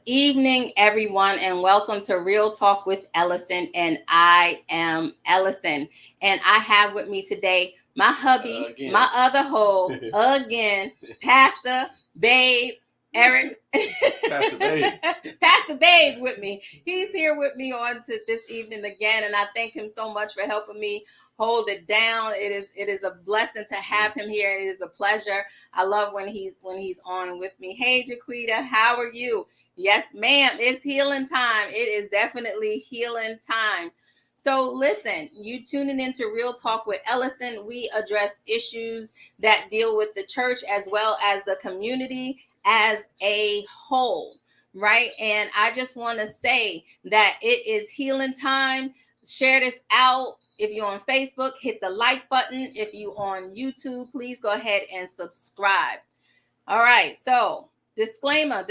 evening, everyone, and welcome to Real Talk with Ellasin. And I am Ellison. And I have with me today my hubby, my other hoe, again, Pastor Babe Eric. Pastor Babe. Pastor Babe with me. He's here with me on to this evening again, and I thank him so much for helping me hold it down. It is a blessing to have him here. It is a pleasure. I love when he's on with me. Hey, Jaquita, how are you? Yes, ma'am. It's healing time. It is definitely healing time. So listen, you tuning into Real Talk with Ellison. We address issues that deal with the church as well as the community as a whole, right? And I just want to say that it is healing time. Share this out. If you're on Facebook, hit the like button. If you're on YouTube, please go ahead and subscribe. All right. So disclaimer.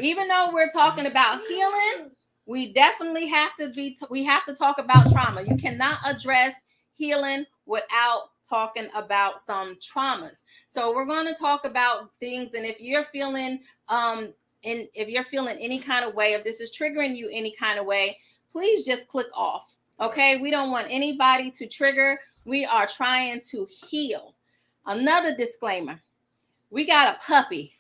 Even though we're talking about healing, we definitely have to talk about trauma. You cannot address healing without talking about some traumas. So we're going to talk about things, and if you're feeling any kind of way, if this is triggering you any kind of way, please just click off. Okay? We don't want anybody to trigger. We are trying to heal. Another disclaimer. We got a puppy.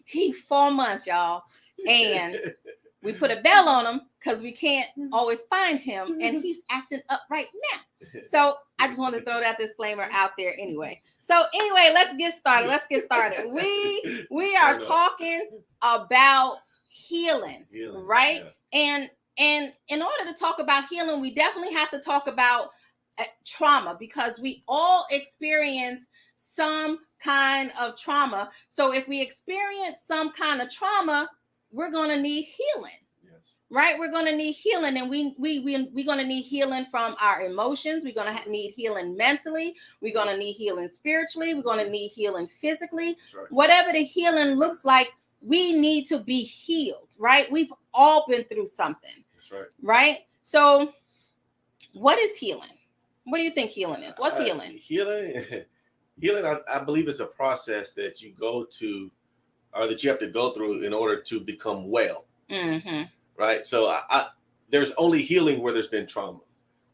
He's 4 months, y'all. And we put a bell on him because we can't always find him. And he's acting up right now. So I just want to throw that disclaimer out there anyway. So anyway, let's get started. We are talking about healing, right? Yeah. And in order to talk about healing, we definitely have to talk about trauma, because we all experience some kind of trauma. So if we experience some kind of trauma, we're going to need healing. Yes. Right? We're going to need healing, and we're going to need healing from our emotions. We're going to need healing mentally. We're going to need healing spiritually. We're going to need healing physically. Right. Whatever the healing looks like, we need to be healed, right? We've all been through something. That's right. Right? So what is healing? What do you think healing is? What's healing? Healing, I believe, is a process that you go to, or that you have to go through in order to become well. Mm-hmm. Right? So there's only healing where there's been trauma.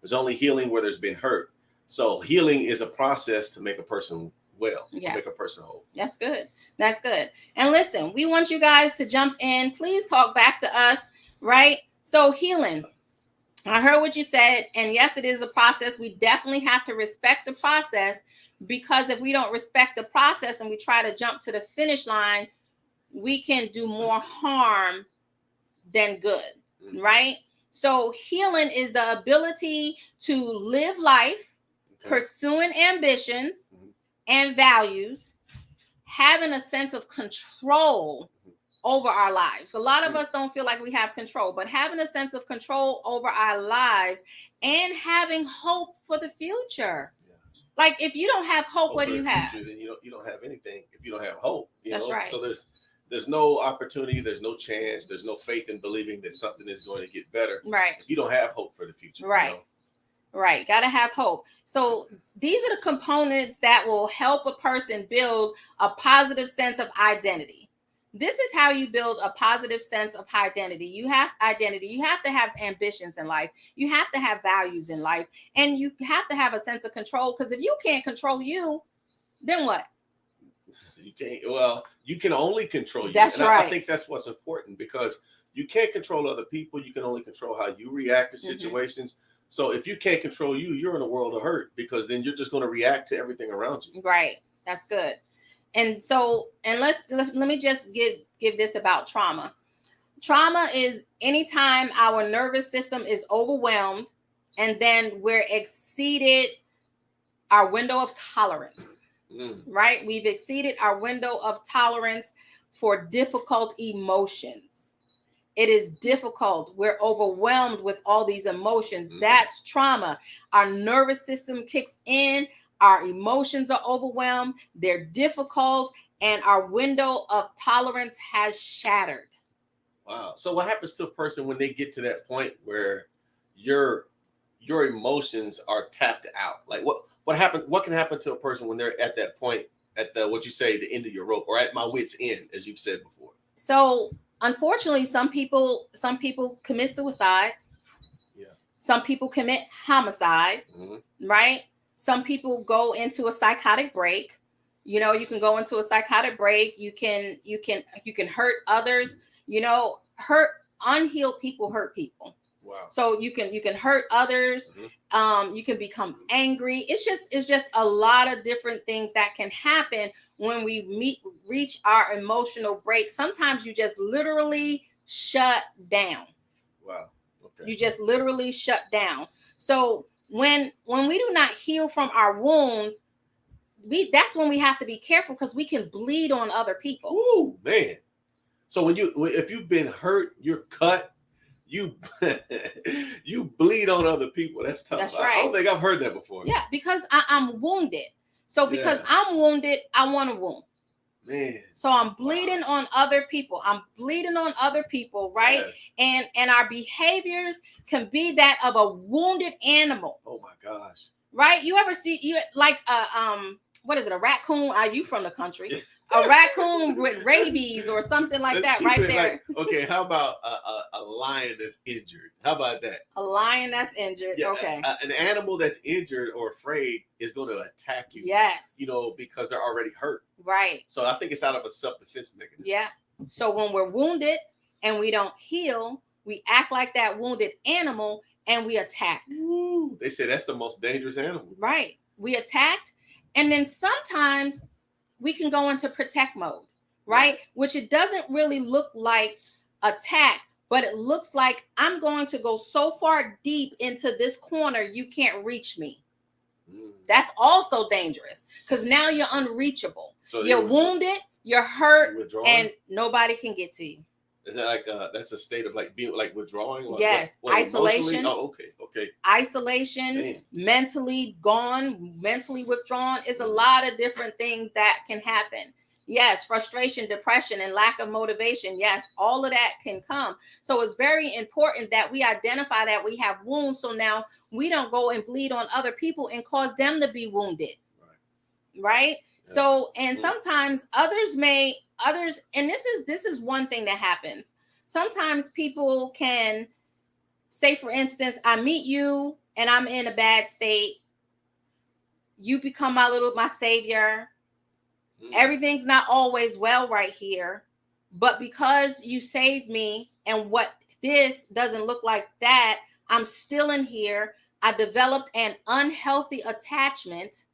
There's only healing where there's been hurt. So healing is a process to make a person well, to make a person whole. That's good. That's good. And listen, we want you guys to jump in. Please talk back to us, right? So healing. I heard what you said, and yes, it is a process. We definitely have to respect the process, because if we don't respect the process and we try to jump to the finish line, we can do more harm than good, right? So healing is the ability to live life, pursuing ambitions and values, having a sense of control over our lives. A lot of us don't feel like we have control, but having a sense of control over our lives and having hope for the future. Yeah. Like, if you don't have hope, what do you have? Then you don't have anything if you don't have hope. That's right. So there's no opportunity, there's no chance, there's no faith in believing that something is going to get better. Right. If you don't have hope for the future. Right. Right. Got to have hope. So these are the components that will help a person build a positive sense of identity. This is how you build a positive sense of identity. You have identity. You have to have ambitions in life. You have to have values in life. And you have to have a sense of control, because if you can't control you, then what? You can't. Well, you can only control you. That's right. I think that's what's important, because you can't control other people. You can only control how you react to situations. Mm-hmm. So if you can't control you, you're in a world of hurt, because then you're just going to react to everything around you. Right. That's good. And so, and let me just give this about trauma. Trauma is anytime our nervous system is overwhelmed, and then we're exceeded our window of tolerance, right? We've exceeded our window of tolerance for difficult emotions. It is difficult. We're overwhelmed with all these emotions. That's trauma. Our nervous system kicks in. Our emotions are overwhelmed, they're difficult, and our window of tolerance has shattered. Wow. So what happens to a person when they get to that point where your emotions are tapped out? Like what can happen to a person when they're at that point, at the end of your rope, or at my wit's end, as you've said before? So unfortunately, some people commit suicide. Yeah. Some people commit homicide, right? Some people go into a psychotic break. You know, you can go into a psychotic break. You can hurt others. You know, unhealed people hurt people. Wow. So you can hurt others. You can become angry. It's just a lot of different things that can happen when we reach our emotional break. Sometimes you just literally shut down. Wow. Okay. You just literally shut down. So when we do not heal from our wounds, that's when we have to be careful, because we can bleed on other people. Ooh, man. So if you've been hurt, you're cut, you bleed on other people. That's tough. That's right. I don't think I've heard that before. Yeah, because I'm wounded. So because I'm wounded, I want to wound. Man. So I'm bleeding on other people. I'm bleeding on other people, right? Yes. And our behaviors can be that of a wounded animal. Oh my gosh. Right? You ever see what is it? A raccoon? Are you from the country? A raccoon with rabies or something like that, right there. Okay, how about a lion that's injured? How about that? A lion that's injured. Yeah, okay. An animal that's injured or afraid is going to attack you. Yes. You know, because they're already hurt. Right. So I think it's out of a self-defense mechanism. Yeah. So when we're wounded and we don't heal, we act like that wounded animal and we attack. Ooh, they say that's the most dangerous animal. Right. We attacked. And then sometimes we can go into protect mode, right? Which it doesn't really look like attack, but it looks like I'm going to go so far deep into this corner, you can't reach me. That's also dangerous, because now you're unreachable. So you're wounded, you're hurt, and nobody can get to you. Is that like that's a state of like being like withdrawing? Like yes, isolation. Oh, okay. Isolation, mentally gone, mentally withdrawn. It's a lot of different things that can happen. Yes, frustration, depression, and lack of motivation. Yes, all of that can come. So it's very important that we identify that we have wounds, so now we don't go and bleed on other people and cause them to be wounded. Right? Yeah. So, and sometimes others, and this is one thing that happens. Sometimes people can say, for instance, I meet you and I'm in a bad state. You become my savior. Everything's not always well right here, but because you saved me and what this doesn't look like that, I'm still in here. I developed an unhealthy attachment.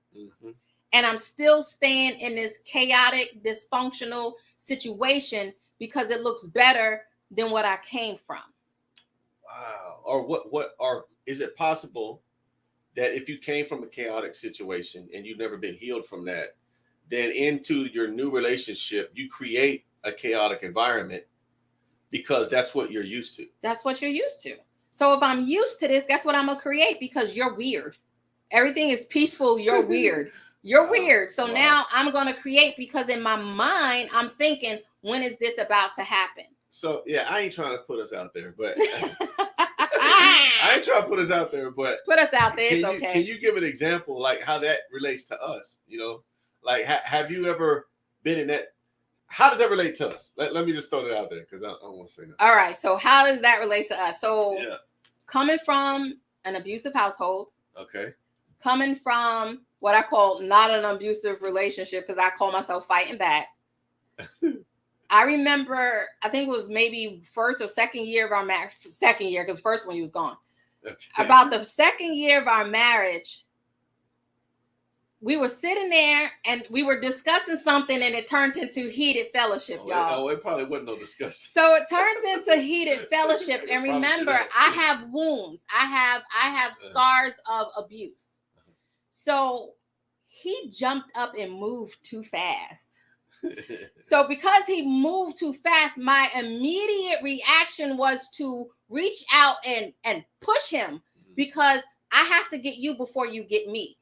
And I'm still staying in this chaotic, dysfunctional situation because it looks better than what I came from. Wow. Or is it possible that if you came from a chaotic situation and you've never been healed from that, then into your new relationship, you create a chaotic environment because that's what you're used to? That's what you're used to. So if I'm used to this, that's what I'm going to create, because you're weird. Everything is peaceful. You're weird. You're weird. So now I'm going to create, because in my mind, I'm thinking, when is this about to happen? So, yeah, I ain't trying to put us out there, but I ain't trying to put us out there, but put us out there. It's okay. Can you give an example, like how that relates to us? You know, like, have you ever been in that? How does that relate to us? Let me just throw that out there, because I don't want to say that. All right. So how does that relate to us? So coming from an abusive household. Okay. Coming from what I call not an abusive relationship, because I call myself fighting back. I remember, I think it was maybe first or second year of our marriage. Second year, because first one he was gone. Okay. About the second year of our marriage, we were sitting there and we were discussing something, and it turned into heated fellowship, y'all. It probably wasn't no discussion. So it turns into heated fellowship. And remember, I have wounds. I have scars of abuse. So he jumped up and moved too fast. So because he moved too fast, my immediate reaction was to reach out and push him, because I have to get you before you get me.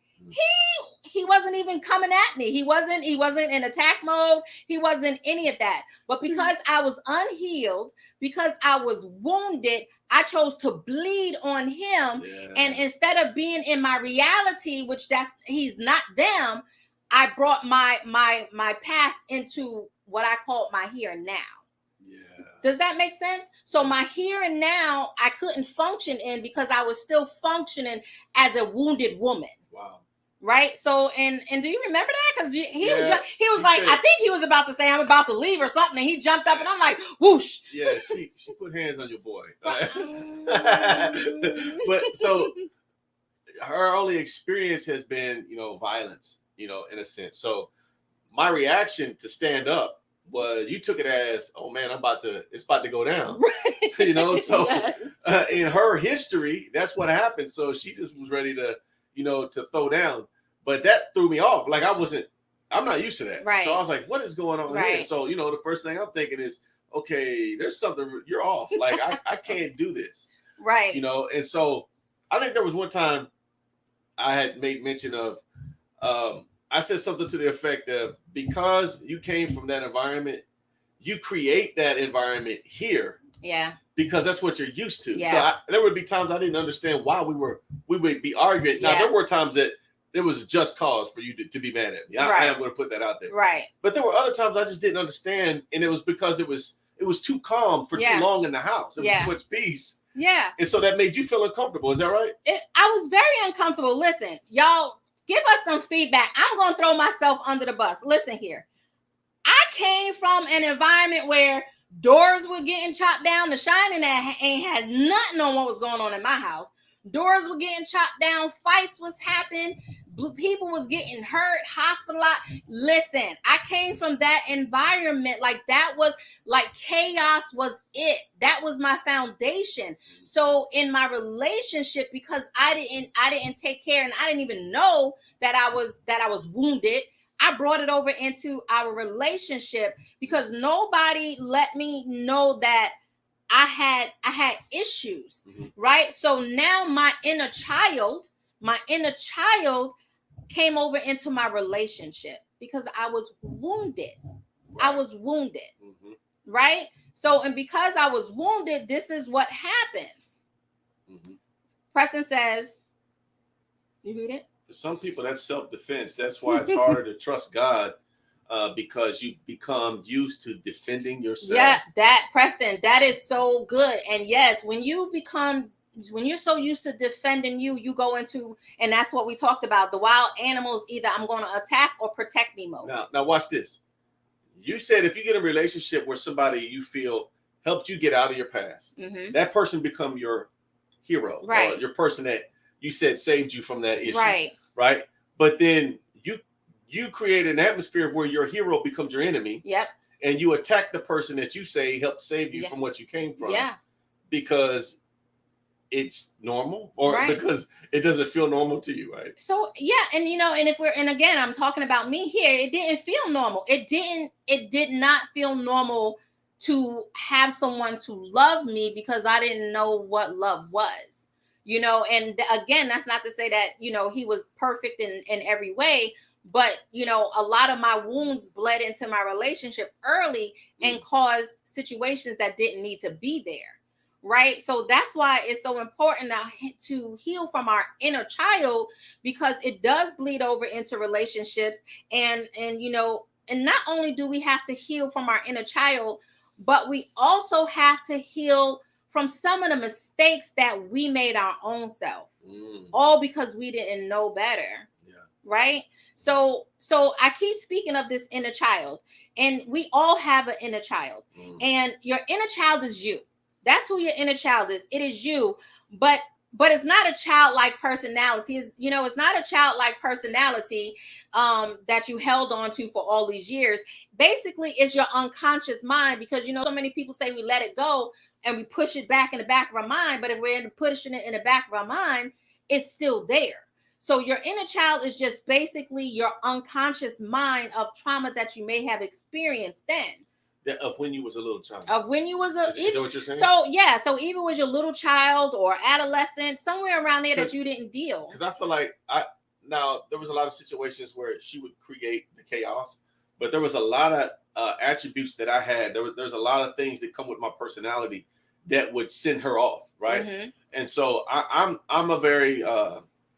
He wasn't even coming at me. He wasn't in attack mode. He wasn't any of that. But because I was unhealed, because I was wounded, I chose to bleed on him. Yeah. And instead of being in my reality, which he's not them, I brought my past into what I call my here and now. Yeah. Does that make sense? So my here and now, I couldn't function in because I was still functioning as a wounded woman. Wow. Right. So, and do you remember that? Because he was like, said, I think he was about to say, I'm about to leave or something. And he jumped up and I'm like, whoosh. Yeah, she put hands on your boy. But so her only experience has been, violence, in a sense. So my reaction to stand up was, you took it as, oh man, it's about to go down. Right. So yes. In her history, that's what happened. So she just was ready to, to throw down. But that threw me off. Like I'm not used to that. Right. So I was like, what is going on here? So, the first thing I'm thinking is, okay, there's something, you're off. Like I can't do this. Right. And so I think there was one time I had made mention of, I said something to the effect of, because you came from that environment, you create that environment here. Yeah. Because that's what you're used to. Yeah. So there would be times I didn't understand why we would be arguing. Yeah. Now there were times that there was just cause for you to be mad at me. I am going to put that out there. Right. But there were other times I just didn't understand, and it was because it was too calm for too long in the house. It was too much peace. Yeah. And so that made you feel uncomfortable. Is that right? I was very uncomfortable. Listen, y'all, give us some feedback. I'm going to throw myself under the bus. Listen here. I came from an environment where doors were getting chopped down. The Shining ain't had nothing on what was going on in my house. Doors were getting chopped down. Fights was happening. People was getting hurt, hospitalized. Listen, I came from that environment. Like that was like chaos was it. That was my foundation. So in my relationship, because I didn't take care, and I didn't even know that I was wounded, I brought it over into our relationship because nobody let me know that I had issues, right? So now my inner child came over into my relationship because I was wounded. Right. I was wounded, right? So, and because I was wounded, this is what happens. Preston says, you read it? For some people, that's self-defense. That's why it's harder to trust God, because you become used to defending yourself. Yeah, Preston, that is so good. And yes, when you're so used to defending you go into, and that's what we talked about, the wild animals, either I'm going to attack or protect me mode. Now watch this. You said if you get in a relationship where somebody you feel helped you get out of your past, that person become your hero, right? Or your person that you said saved you from that issue, right? But then you create an atmosphere where your hero becomes your enemy. Yep. And you attack the person that you say helped save you from what you came from. Yeah. Because it's normal, or because it doesn't feel normal to you, right? So yeah, and again, I'm talking about me here. It didn't feel normal. It did not feel normal to have someone to love me because I didn't know what love was. And again, that's not to say that, he was perfect in every way, but, a lot of my wounds bled into my relationship early and caused situations that didn't need to be there. Right. So that's why it's so important now to heal from our inner child, because it does bleed over into relationships. And not only do we have to heal from our inner child, but we also have to heal from some of the mistakes that we made our own self, all because we didn't know better. Yeah. Right. So I keep speaking of this inner child, and we all have an inner child, and your inner child is you. That's who your inner child is. It is you, but it's not a childlike personality. It's not a childlike personality that you held on to for all these years. Basically, it's your unconscious mind, because so many people say we let it go and we push it back in the back of our mind. But if we're pushing it in the back of our mind, it's still there. So your inner child is just basically your unconscious mind of trauma that you may have experienced then. Of when you was a little child. Of when you was is that what you're saying? So yeah, so even was your little child or adolescent, somewhere around there that you didn't deal. Because I feel like now there was a lot of situations where she would create the chaos, but there was a lot of attributes that I had. There's a lot of things that come with my personality that would send her off, right? And so I'm a very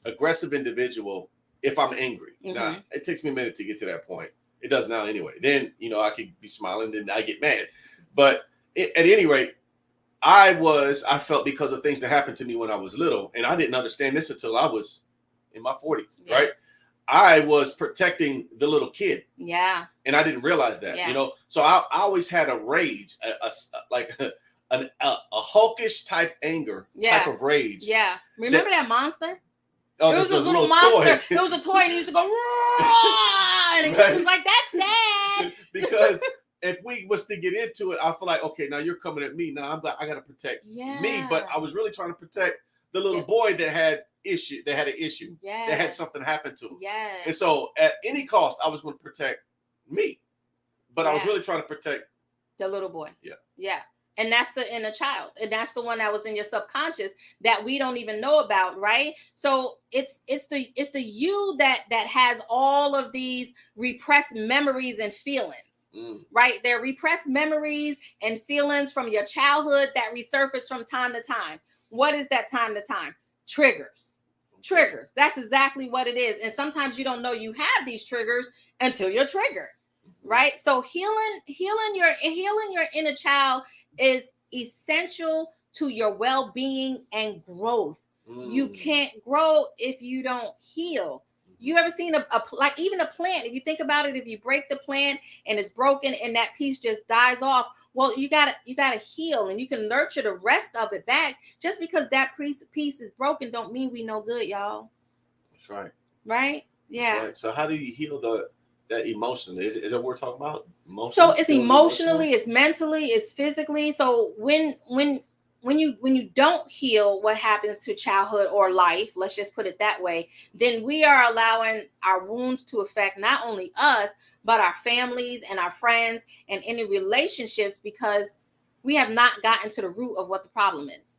aggressive individual if I'm angry. Now it takes me a minute to get to that point. It does now anyway. Then, I could be smiling, then I get mad. But at any rate, I felt because of things that happened to me when I was little, and I didn't understand this until I was in my 40s, right? I was protecting the little kid. Yeah. And I didn't realize that, you know? So I always had a rage, a hulkish type anger, type of rage. Yeah. Remember that monster? Oh, it was this little monster. Toy. It was a toy, and he used to go, and the kid was like, "That's Dad." Because if we was to get into it, I feel like, okay, now you're coming at me. Now I got to protect me, but I was really trying to protect the little boy that had an issue, that had something happen to him. Yes. And so at any cost, I was going to protect me, but I was really trying to protect the little boy. Yeah. Yeah. And that's the inner child. And that's the one that was in your subconscious that we don't even know about, right? So it's the you that has all of these repressed memories and feelings, right? They're repressed memories and feelings from your childhood that resurface from time to time. What is that time to time? Triggers. Triggers. That's exactly what it is. And sometimes you don't know you have these triggers until you're triggered, right? So healing your inner child is essential to your well-being and growth. You can't grow if you don't heal. You ever seen like even a plant? If you think about it, if you break the plant and it's broken and that piece just dies off, well, you gotta heal, and you can nurture the rest of it back. Just because that piece is broken, don't mean we no good, y'all. That's right. Right? Yeah. Right. So how do you heal that emotionally? Is that what we're talking about? So it's emotionally, it's mentally, it's physically. So when you don't heal what happens to childhood or life, let's just put it that way, then we are allowing our wounds to affect not only us, but our families and our friends and any relationships, because we have not gotten to the root of what the problem is.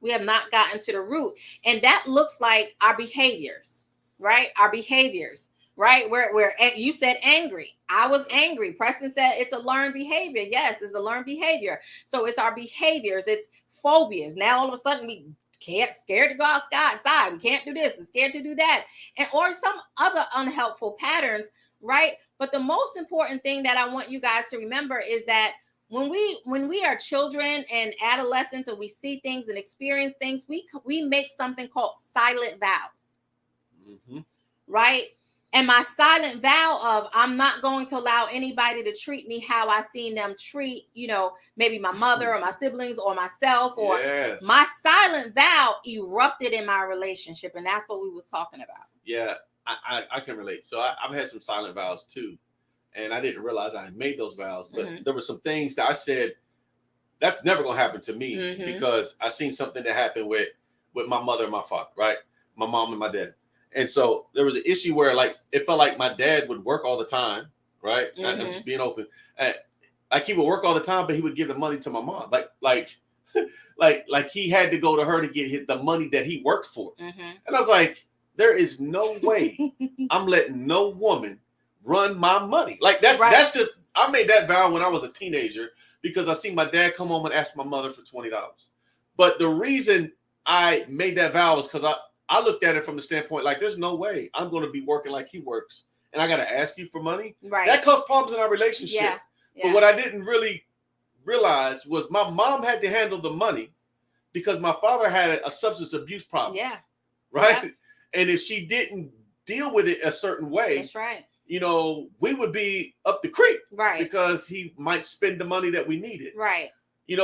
We have not gotten to the root. And that looks like our behaviors, right? Our behaviors. Right? Where you said angry. I was angry. Preston said it's a learned behavior. Yes, it's a learned behavior. So it's our behaviors. It's phobias. Now all of a sudden we scared to go outside. We can't do this. We're scared to do that. Or some other unhelpful patterns, right? But the most important thing that I want you guys to remember is that when we are children and adolescents and we see things and experience things, we make something called silent vows. Right? And my silent vow of I'm not going to allow anybody to treat me how I seen them treat, maybe my mother or my siblings or myself, or my silent vow erupted in my relationship. And that's what we was talking about. Yeah, I can relate. So I've had some silent vows too. And I didn't realize I had made those vows. But there were some things that I said, that's never going to happen to me, because I seen something that happened with my mother and my father, right? My mom and my dad. And so there was an issue where it felt like my dad would work all the time, right? I'm just being open. Like he would work all the time, but he would give the money to my mom. Like he had to go to her to get the money that he worked for. And I was like, there is no way I'm letting no woman run my money. Like that's just, I made that vow when I was a teenager because I seen my dad come home and ask my mother for $20. But the reason I made that vow is because I looked at it from the standpoint, like, there's no way I'm going to be working like he works, and I got to ask you for money. Right. That caused problems in our relationship. Yeah. But what I didn't really realize was my mom had to handle the money because my father had a substance abuse problem. Yeah. Right. Yep. And if she didn't deal with it a certain way, that's right, we would be up the creek. Right. Because he might spend the money that we needed. Right.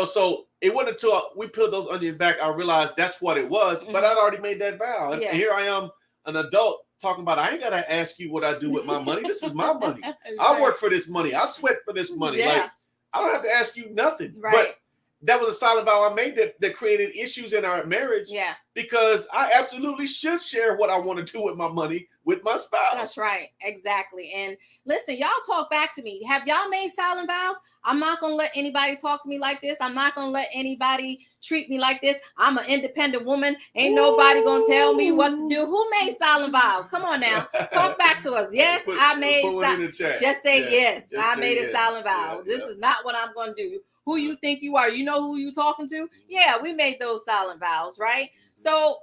So it wasn't until we peeled those onions back, I realized that's what it was, but I'd already made that vow. And here I am, an adult, talking about, I ain't got to ask you what I do with my money. This is my money. Right. I work for this money. I sweat for this money. Yeah. Like, I don't have to ask you nothing. Right. But that was a silent vow I made that created issues in our marriage. Yeah. Because I absolutely should share what I want to do with my money with my spouse. That's right. Exactly. And listen, y'all talk back to me. Have y'all made silent vows? I'm not going to let anybody talk to me like this. I'm not going to let anybody treat me like this. I'm an independent woman. Ain't nobody going to tell me what to do. Who made silent vows? Come on now. Talk back to us. Yes, I made. Just say yes. I made a silent vow. This is not what I'm going to do. Who you think you are? You know who you talking to? Yeah, we made those silent vows, right? So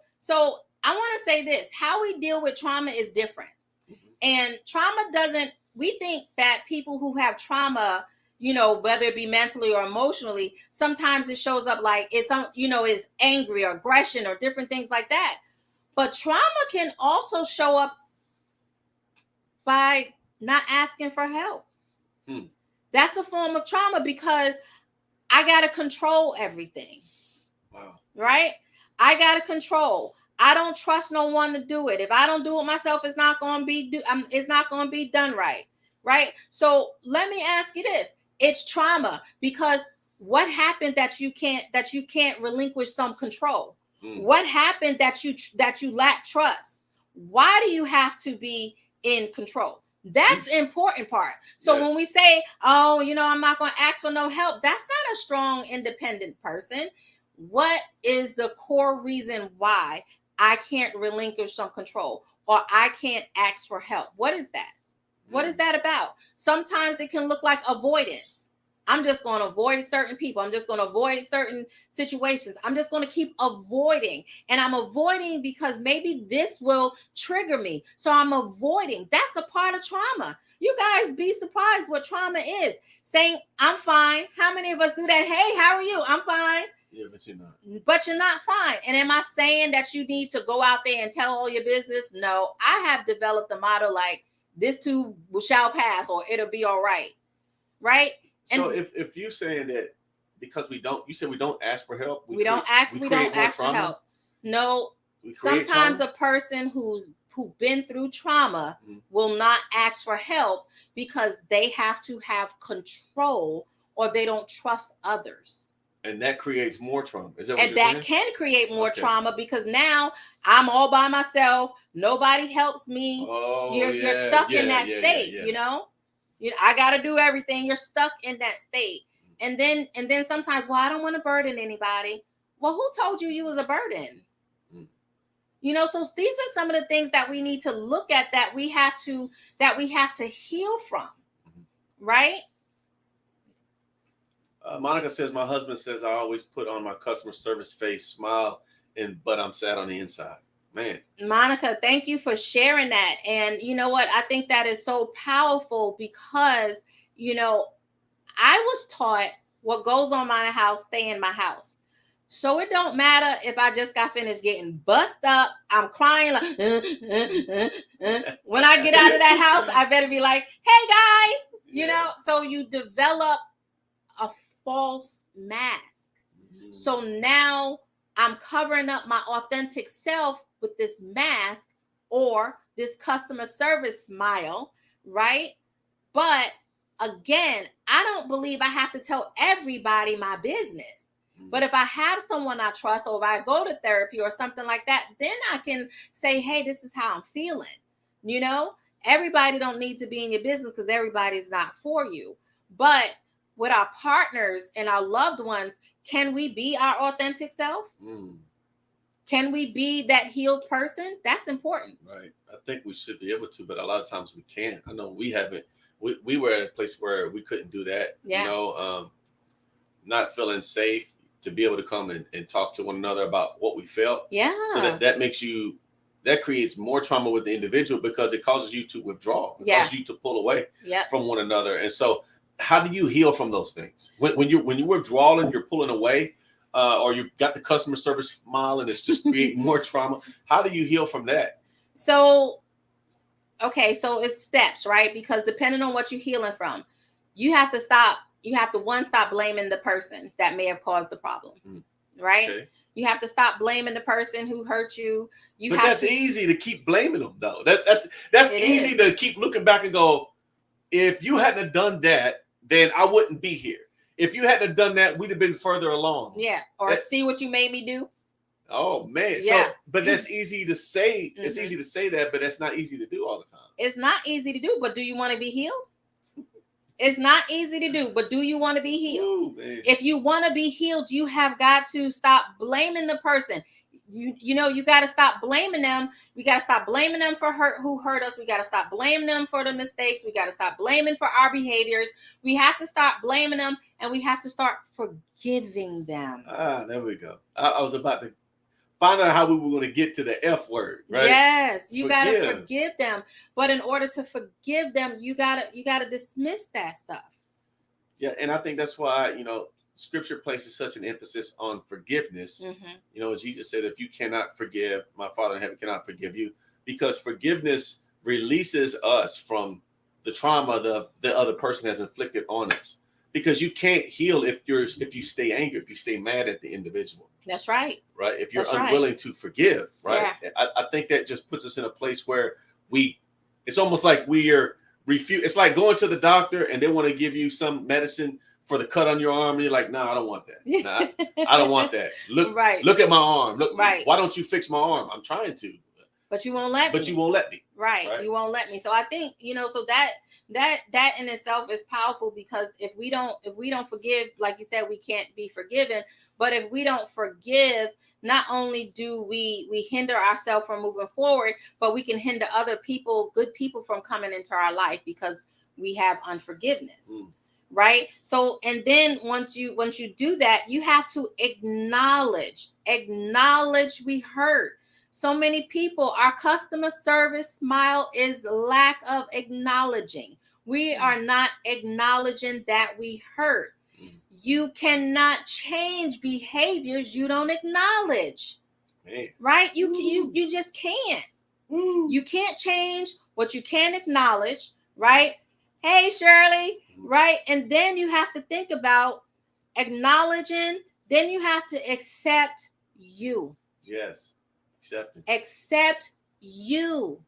I want to say this, how we deal with trauma is different. And trauma we think that people who have trauma, whether it be mentally or emotionally, sometimes it shows up like it's angry or aggression or different things like that. But trauma can also show up by not asking for help. That's a form of trauma because I got to control everything. Wow. Right? I got to control. I don't trust no one to do it. If I don't do it myself, it's not going to be done right. Right? So let me ask you this. It's trauma because what happened that you can't relinquish some control? What happened that you lack trust? Why do you have to be in control? That's the important part. So when we say, oh, I'm not going to ask for no help, that's not a strong, independent person. What is the core reason why I can't relinquish some control or I can't ask for help? What is that? What is that about? Sometimes it can look like avoidance. I'm just going to avoid certain people. I'm just going to avoid certain situations. I'm just going to keep avoiding. And I'm avoiding because maybe this will trigger me. So I'm avoiding. That's a part of trauma. You guys be surprised what trauma is. Saying, I'm fine. How many of us do that? Hey, how are you? I'm fine. Yeah, but you're not. But you're not fine. And am I saying that you need to go out there and tell all your business? No, I have developed a motto like, this too shall pass or it'll be all right. Right? So if you're saying that because you said we don't ask for help. We don't ask for help. No, sometimes a person who's been through trauma will not ask for help because they have to have control or they don't trust others. And that creates more trauma. Is that what you're saying? And that can create more trauma because now I'm all by myself. Nobody helps me. Oh, you're stuck in that state, I got to do everything. You're stuck in that state. And then sometimes, well, I don't want to burden anybody. Well, who told you was a burden? So these are some of the things that we need to look at that we have to heal from. Right? Monica says, my husband says I always put on my customer service face, smile, but I'm sad on the inside. Man. Monica, thank you for sharing that. And you know what? I think that is so powerful because, I was taught what goes on in my house, stay in my house. So it don't matter if I just got finished getting bust up. I'm crying like, when I get out of that house, I better be like, hey guys, so you develop a false mask. So now I'm covering up my authentic self with this mask or this customer service smile, right? But again, I don't believe I have to tell everybody my business. But if I have someone I trust or if I go to therapy or something like that, then I can say, hey, this is how I'm feeling. Everybody don't need to be in your business because everybody's not for you. But with our partners and our loved ones, can we be our authentic self? Can we be that healed person? That's important. Right. I think we should be able to, but a lot of times we can't. I know we haven't. We were at a place where we couldn't do that. Yeah. Not feeling safe to be able to come and talk to one another about what we felt. Yeah. So that creates more trauma with the individual because it causes you to withdraw. It causes you to pull away from one another. And so how do you heal from those things? When you're withdrawing, you're pulling away, or you got the customer service smile and it's just creating more trauma. How do you heal from that? So it's steps, right? Because depending on what you're healing from, you have to stop blaming the person that may have caused the problem, right? Okay. You have to stop blaming the person who hurt you. But that's easy to keep blaming them, though. That's easy to keep looking back and go, if you hadn't have done that, then I wouldn't be here. If you hadn't have done that, we'd have been further along. Yeah. Or see what you made me do. Oh man. Yeah. So, but that's easy to say. It's easy to say that, but that's not easy to do all the time. It's not easy to do, but do you want to be healed? It's not easy to do, but do you want to be healed? Ooh, if you want to be healed, you have got to stop blaming the person. You got to stop blaming them. We got to stop blaming them for who hurt us. We got to stop blaming them for the mistakes. We got to stop blaming for our behaviors. We have to stop blaming them, and we have to start forgiving them. There we go. I was about to find out how we were going to get to the F word, right? Yes, you got to forgive them. But in order to forgive them, you got to dismiss that stuff. Yeah, and I think that's why, Scripture places such an emphasis on forgiveness. Jesus said, if you cannot forgive, my Father in heaven cannot forgive you, because forgiveness releases us from the trauma the other person has inflicted on us. Because you can't heal if you stay angry, if you stay mad at the individual. That's right. Right. If you're That's unwilling right. to forgive, right? Yeah. I think that just puts us in a place where it's almost like we are it's like going to the doctor and they want to give you some medicine for the cut on your arm, and you're like, nah, I don't want that. Nah, I don't want that. Look, right. Look at my arm. Look, right. Why don't you fix my arm? I'm trying to. But you won't let me. But you won't let me. Right. You won't let me. So I think, so that in itself is powerful, because if we don't forgive, like you said, we can't be forgiven. But if we don't forgive, not only do we hinder ourselves from moving forward, but we can hinder other people, good people, from coming into our life, because we have unforgiveness. Right. So, and then once you do that, you have to acknowledge we hurt. So many people, our customer service smile is lack of acknowledging. We are not acknowledging that we hurt. You cannot change behaviors you don't acknowledge. Right? You just can't. You can't change what you can't acknowledge. Right? Hey, Shirley. Right? And then you have to think about acknowledging. Then you have to accept you. Yes. Accept you.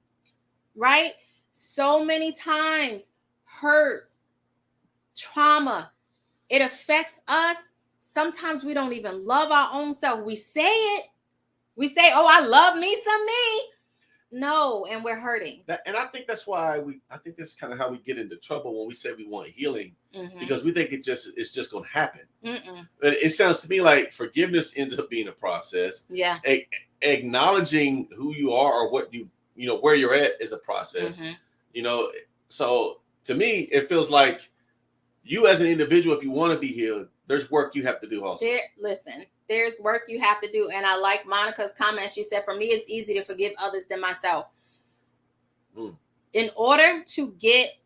Right? So many times, hurt, trauma, it affects us. Sometimes we don't even love our own self. We say it. We say, oh, I love me some me. No, and we're hurting. And I think that's why I think that's kind of how we get into trouble when we say we want healing, because we think it's just going to happen. But it sounds to me like forgiveness ends up being a process. Yeah. Acknowledging who you are, or what where you're at, is a process. So to me, it feels like you as an individual, if you want to be healed, there's work you have to do also. There's work you have to do. And I like Monica's comment. She said, for me, it's easy to forgive others than myself. In order to get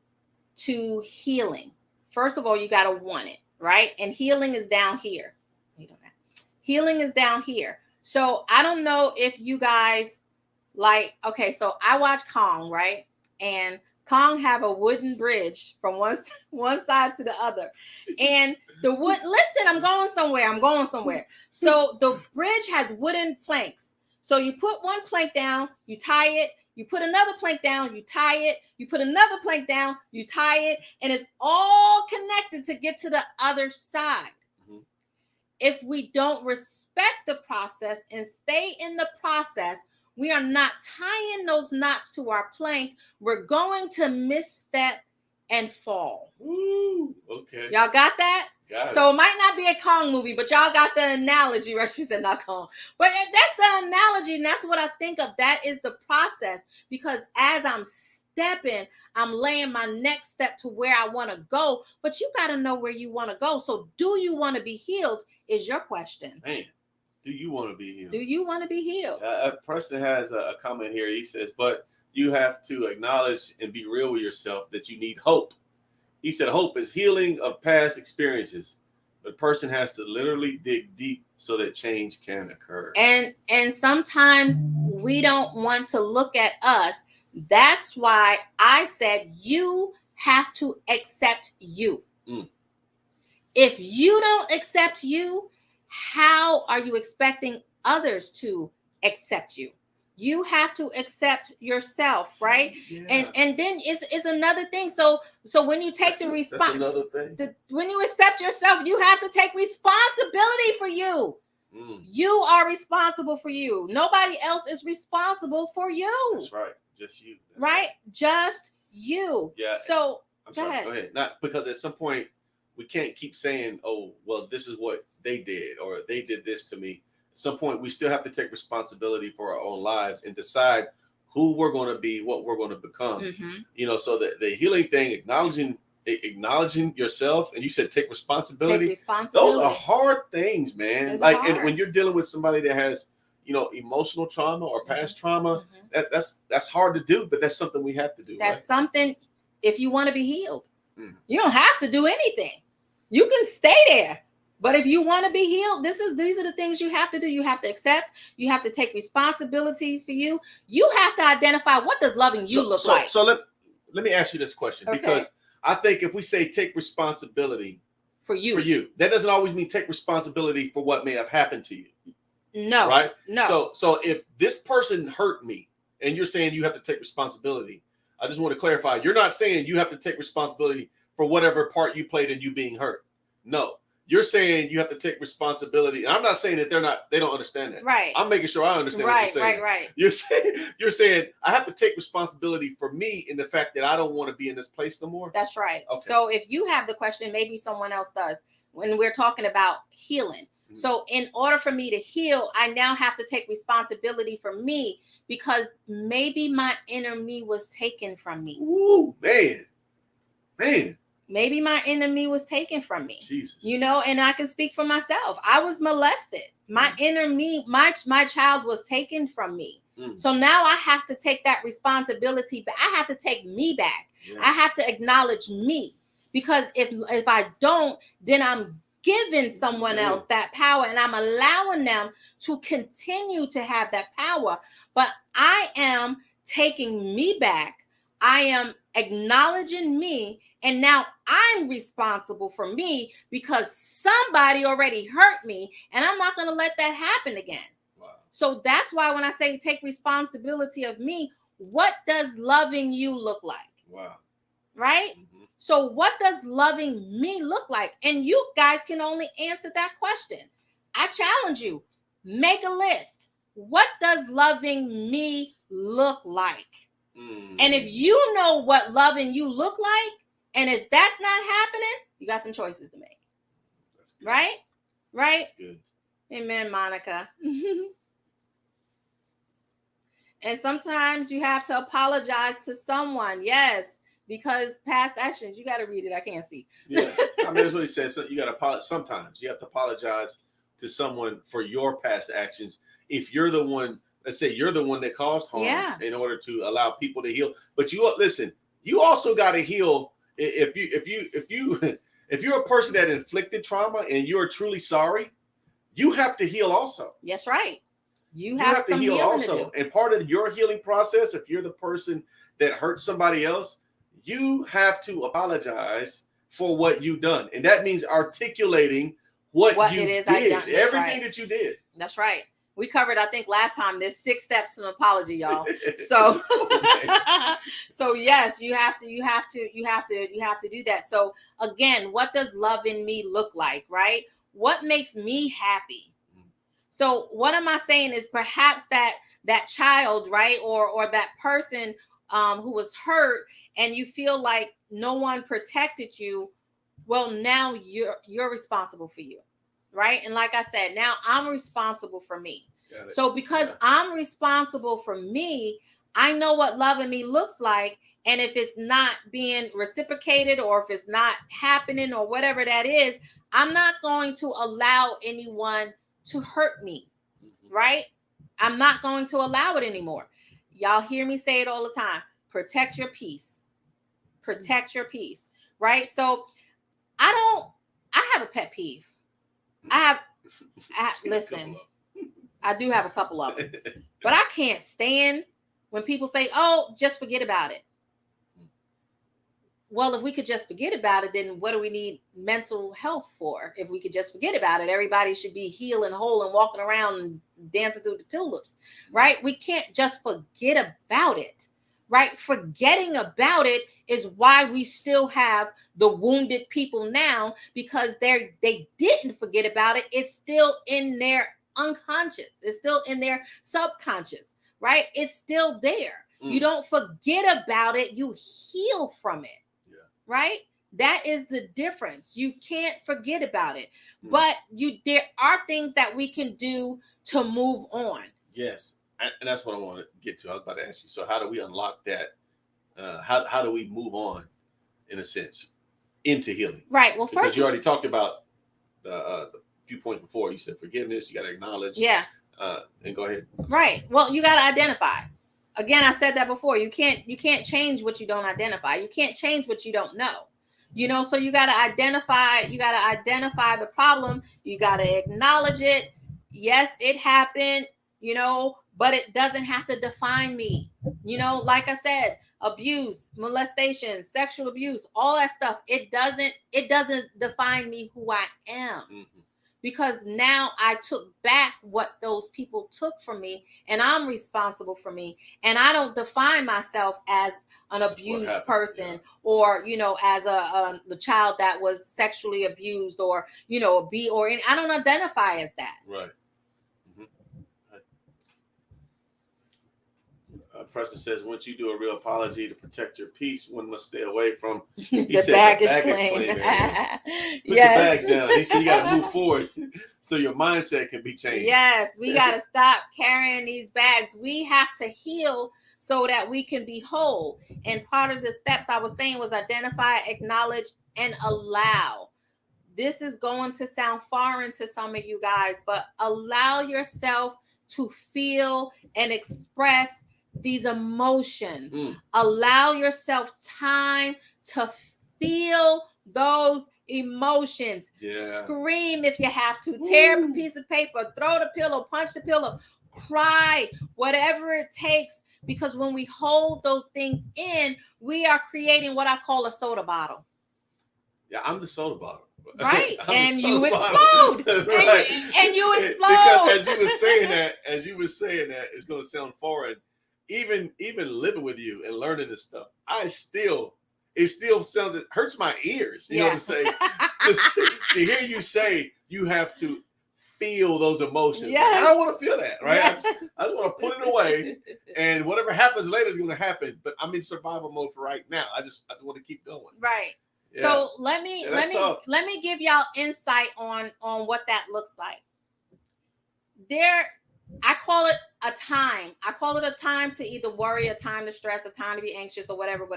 to healing, first of all, you got to want it, right? And healing is down here. Healing is down here. So I don't know if you guys okay, so I watch Kong, right? And Kong have a wooden bridge from one side to the other. And listen, I'm going somewhere. So the bridge has wooden planks. So you put one plank down, you tie it, you put another plank down, you tie it, you put another plank down, you tie it, and it's all connected to get to the other side. If we don't respect the process and stay in the process, we are not tying those knots to our plank. We're going to misstep and fall. Ooh, okay. Y'all got that? Got it. So it might not be a Kong movie, but y'all got the analogy, right? She said not Kong. But that's the analogy, and that's what I think of. That is the process, because as I'm stepping, I'm laying my next step to where I want to go. But you got to know where you want to go. So do you want to be healed is your question. Man. Do you want to be healed? Do you want to be healed? A person has a comment here. He says, but you have to acknowledge and be real with yourself that you need hope. He said, hope is healing of past experiences. The person has to literally dig deep so that change can occur. And sometimes we don't want to look at us. That's why I said you have to accept you. If you don't accept you, how are you expecting others to accept you? You have to accept yourself, right? Yeah. And then it's another thing. So when you take the response, when you accept yourself, you have to take responsibility for you. You are responsible for you. Nobody else is responsible for you. That's right. Just you. That's right? Just you. Yeah. So go ahead. Not because at some point we can't keep saying, oh, well, this is what they did, or they did this to me. At some point, we still have to take responsibility for our own lives and decide who we're going to be, what we're going to become. So the healing thing, acknowledging yourself, and you said take responsibility. Those are hard things, man. And when you're dealing with somebody that has, emotional trauma or past trauma, that's hard to do, but that's something we have to do. That's something. If you want to be healed, you don't have to do anything. You can stay there. But if you want to be healed, these are the things you have to do. You have to accept. You have to take responsibility for you. You have to identify, what does loving you look like? So let me ask you this question, because I think if we say take responsibility for you, that doesn't always mean take responsibility for what may have happened to you. No. Right? No. So if this person hurt me and you're saying you have to take responsibility, I just want to clarify, you're not saying you have to take responsibility for whatever part you played in you being hurt. No. You're saying you have to take responsibility. And I'm not saying that they don't understand that. Right. I'm making sure I understand what you're saying. Right. You're saying I have to take responsibility for me in the fact that I don't want to be in this place no more. That's right. Okay. So if you have the question, maybe someone else does, when we're talking about healing. Mm-hmm. So in order for me to heal, I now have to take responsibility for me, because maybe my inner me was taken from me. Ooh, man. Maybe my enemy was taken from me. Jesus. And I can speak for myself. I was molested. My inner me, my child was taken from me. So now I have to take that responsibility, but I have to take me back. Yeah. I have to acknowledge me, because if I don't, then I'm giving someone else that power, and I'm allowing them to continue to have that power. But I am taking me back. I am acknowledging me, and now I'm responsible for me, because somebody already hurt me, and I'm not going to let that happen again. Wow. So that's why when I say take responsibility of me, what does loving you look like? Wow. Right? Mm-hmm. So what does loving me look like? And you guys can only answer that question. I challenge you, make a list. What does loving me look like? And if you know what loving you look like, and if that's not happening, you got some choices to make. Right? That's good. Amen, Monica. And sometimes you have to apologize to someone. Yes, because past actions, you got to read it. I can't see. Yeah, I mean, that's what he says. So you got to apologize. Sometimes you have to apologize to someone for your past actions. If you're the one, let's say you're the one that caused harm, in order to allow people to heal. But you listen, you also got to heal. If you're a person that inflicted trauma and you're truly sorry, you have to heal also. That's right. You have to heal also. And part of your healing process, if you're the person that hurt somebody else, you have to apologize for what you've done. And that means articulating what you did, everything that you did. That's right. We covered, I think last time, there's 6 steps to an apology, y'all. So, so yes, you have to do that. So again, what does loving me look like, right? What makes me happy? So what am I saying is perhaps that child, right? Or that person who was hurt, and you feel like no one protected you. Well, now you're responsible for you. Right. And like I said, now I'm responsible for me. So because I'm responsible for me, I know what loving me looks like. And if it's not being reciprocated, or if it's not happening, or whatever that is, I'm not going to allow anyone to hurt me. Right. I'm not going to allow it anymore. Y'all hear me say it all the time. Protect your peace. Protect your peace. Right. So I have a pet peeve. Listen, I do have a couple of them, but I can't stand when people say, "Oh, just forget about it." Well, if we could just forget about it, then what do we need mental health for? If we could just forget about it, everybody should be healed and whole and walking around and dancing through the tulips, right? We can't just forget about it. Right? Forgetting about it is why we still have the wounded people now, because they didn't forget about it. It's still in their unconscious. It's still in their subconscious, right? It's still there. You don't forget about it. You heal from it, right? That is the difference. You can't forget about it, but there are things that we can do to move on. Yes. And that's what I want to get to. I was about to ask you. So how do we unlock that? How do we move on, in a sense, into healing? Right. Well, because you already talked about the few points before. You said forgiveness. You got to acknowledge. Yeah. And go ahead. Right. Well, you got to identify. Again, I said that before. You can't change what you don't identify. You can't change what you don't know. So you got to identify the problem. You got to acknowledge it. Yes, it happened, but it doesn't have to define me. Like I said, abuse, molestation, sexual abuse, all that stuff, it doesn't define me who I am. Mm-hmm. Because now I took back what those people took from me, and I'm responsible for me. And I don't define myself as an abused person, or, as the child that was sexually abused, or, I don't identify as that. Right. Preston says, once you do a real apology to protect your peace, one must stay away from the baggage claim. Put your bags down. He said you got to move forward so your mindset can be changed. Yes, we got to stop carrying these bags. We have to heal so that we can be whole. And part of the steps I was saying was identify, acknowledge, and allow. This is going to sound foreign to some of you guys, but allow yourself to feel and express these emotions. Allow yourself time to feel those emotions. Scream if you have to. Tear up a piece of paper. Throw the pillow. Punch the pillow. Cry. Whatever it takes. Because when we hold those things in, we are creating what I call a soda bottle. Yeah, I'm the soda bottle. Right. And you explode. Right. And you explode. Because as you were saying that, it's going to sound foreign. Even living with you and learning this stuff, it still sounds, it hurts my ears, to say, to hear you say you have to feel those emotions. Yes. I don't want to feel that, right? Yes. I just want to put it away, and whatever happens later is going to happen. But I'm in survival mode for right now. I just want to keep going. Right. Yeah. So let me give y'all insight on what that looks like. I call it a time. I call it a time to either worry, a time to stress, a time to be anxious, or whatever.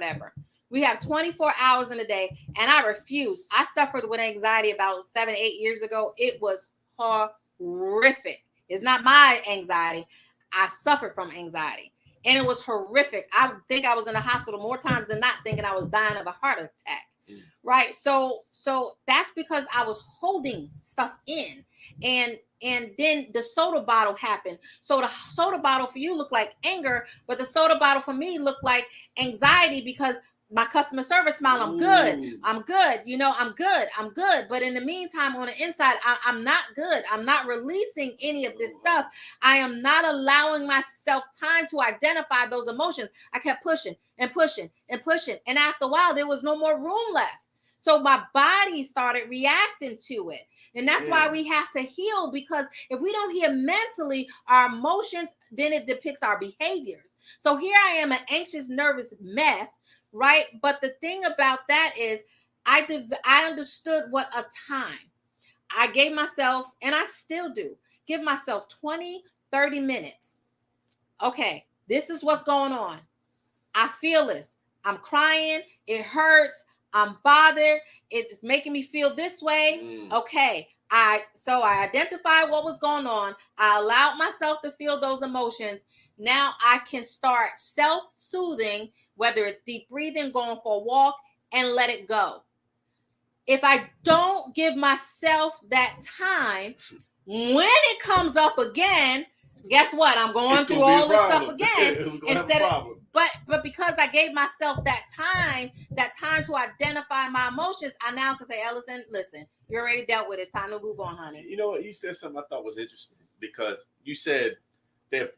We have 24 hours in a day, and I refuse. I suffered with anxiety about 7-8 years ago. It was horrific. It's not my anxiety. I suffered from anxiety, and it was horrific. I think I was in the hospital more times than not, thinking I was dying of a heart attack. Right. So that's because I was holding stuff in, and then the soda bottle happened. So the soda bottle for you looked like anger, but the soda bottle for me looked like anxiety, because my customer service smile, I'm good. I'm good. I'm good. But in the meantime, on the inside, I'm not good. I'm not releasing any of this stuff. I am not allowing myself time to identify those emotions. I kept pushing and pushing and pushing. And after a while, there was no more room left. So my body started reacting to it. And that's why we have to heal, because if we don't heal mentally, our emotions, then it depicts our behaviors. So here I am, an anxious, nervous mess, right? But the thing about that is I understood what a time. I gave myself, and I still do, give myself 20, 30 minutes. Okay, this is what's going on. I feel this. I'm crying. It hurts. I'm bothered. It's making me feel this way. Okay. I identified what was going on. I allowed myself to feel those emotions. Now I can start self-soothing, whether it's deep breathing, going for a walk, and let it go. If I don't give myself that time, when it comes up again, guess what? I'm going through all this stuff again. But because I gave myself that time to identify my emotions, I now can say, Ellasin, listen, you already dealt with it. It's time to move on, honey. You know what? You said something I thought was interesting, because you said that if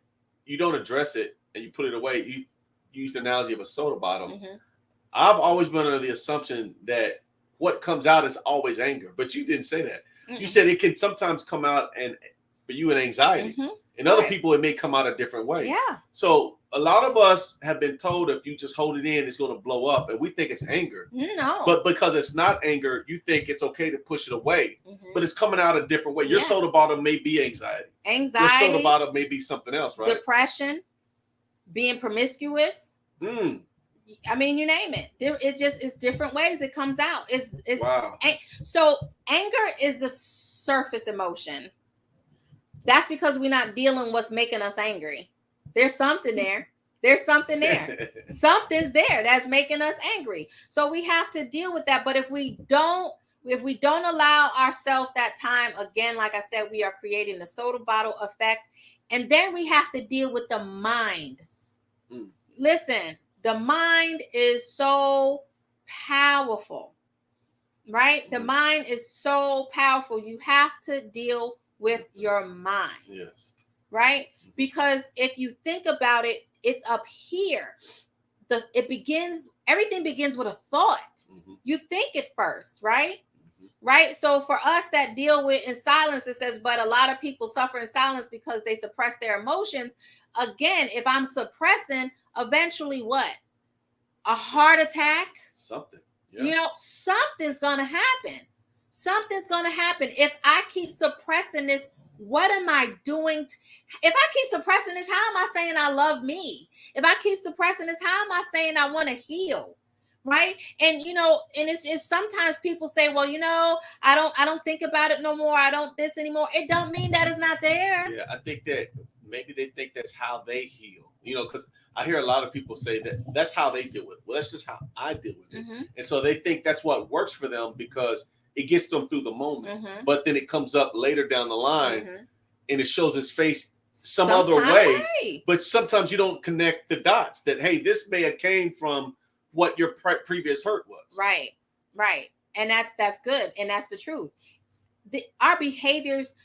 you don't address it and you put it away, you used the analogy of a soda bottle. Mm-hmm. I've always been under the assumption that what comes out is always anger, but you didn't say that. Mm-hmm. You said it can sometimes come out and for you in anxiety. Mm-hmm. And other people, it may come out a different way. Yeah. So a lot of us have been told if you just hold it in, it's going to blow up. And we think it's anger. No. But because it's not anger, you think it's okay to push it away. Mm-hmm. But it's coming out a different way. Your soda bottle may be anxiety. Your soda bottle may be something else, right? Depression, being promiscuous. I mean, you name it. It's different ways it comes out. It's wow. So anger is the surface emotion. That's because we're not dealing with what's making us angry. There's something there. There's something there. Something's there that's making us angry. So we have to deal with that. But if we don't allow ourselves that time, again, like I said, we are creating the soda bottle effect. And then we have to deal with the mind. Listen, the mind is so powerful, right? The mind is so powerful. You have to deal with your mind. Yes. Right? Because if you think about it, it's up here. Everything begins with a thought. You think it first, right? Right? So for us that deal with in silence, it says, but a lot of people suffer in silence because they suppress their emotions. Again, if I'm suppressing, eventually what? A heart attack? Something. Yeah. You know, something's going to happen. Something's going to happen. If I keep suppressing this, what am I doing? If I keep suppressing this, how am I saying I love me? If I keep suppressing this, how am I saying I want to heal? Right? And you know, and it's sometimes people say, well, you know, I don't think about it no more. I don't this anymore. It don't mean that it's not there. Yeah, I think that maybe they think that's how they heal. You know, because I hear a lot of people say that that's how they deal with it. Well, that's just how I deal with it. And so they think that's what works for them because it gets them through the moment. But then it comes up later down the line and it shows its face some other way. But sometimes you don't connect the dots that, hey, this may have came from what your previous hurt was. Right. And that's good. And that's the truth. Our behaviors